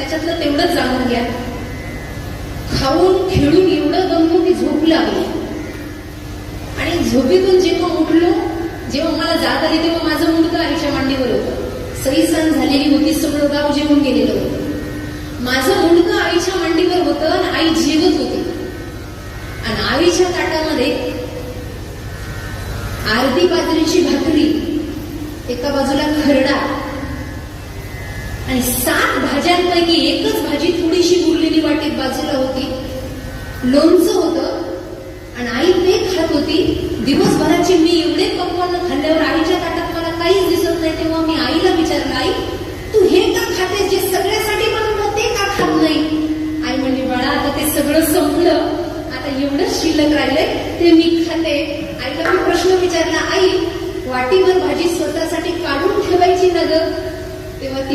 त्याच्यातलं तेवढंच जाणून घ्या. खाऊन खेळून एवढं दमलो की झोप लागली आणि झोपेतून जेव्हा उठलो, जेव्हा मला जाग आली तेव्हा माझं मुंडकं आईच्या मांडीवर होतं. सई सण झालेली होती, सगळं गाव जेवून गेलेलं होतं. माझं मुंडकं आईच्या मांडीवर होतं आणि आई जेवत होती. आणि आईच्या ताटामध्ये अर्धी बाजरीची भाकरी, एका बाजूला खरडा आणि 7 भाज्यांपैकी एकच भाजी थोडीशी उरलेली वाटीत बाजूला होती. लोणचं होतं आणि आई ते खात होती. दिवसभराची मी एवढे पक्वान्न खाल्ल्यावर आईच्या ताटात मला काहीच दिसत नाही. तेव्हा मी आईला विचारलं, आई तू हे का खातेस, जे सगळ्यासाठी बनवलं ते का खात नाही? आई म्हणली, बाळा आता ते सगळं संपलं, आता एवढंच शिल्लक राहिलंय ते मी खाते. आईला मी प्रश्न विचारला, आई वाटीवर भाजी स्वतःसाठी काढून ठेवायची ना ग? तेव्हा ती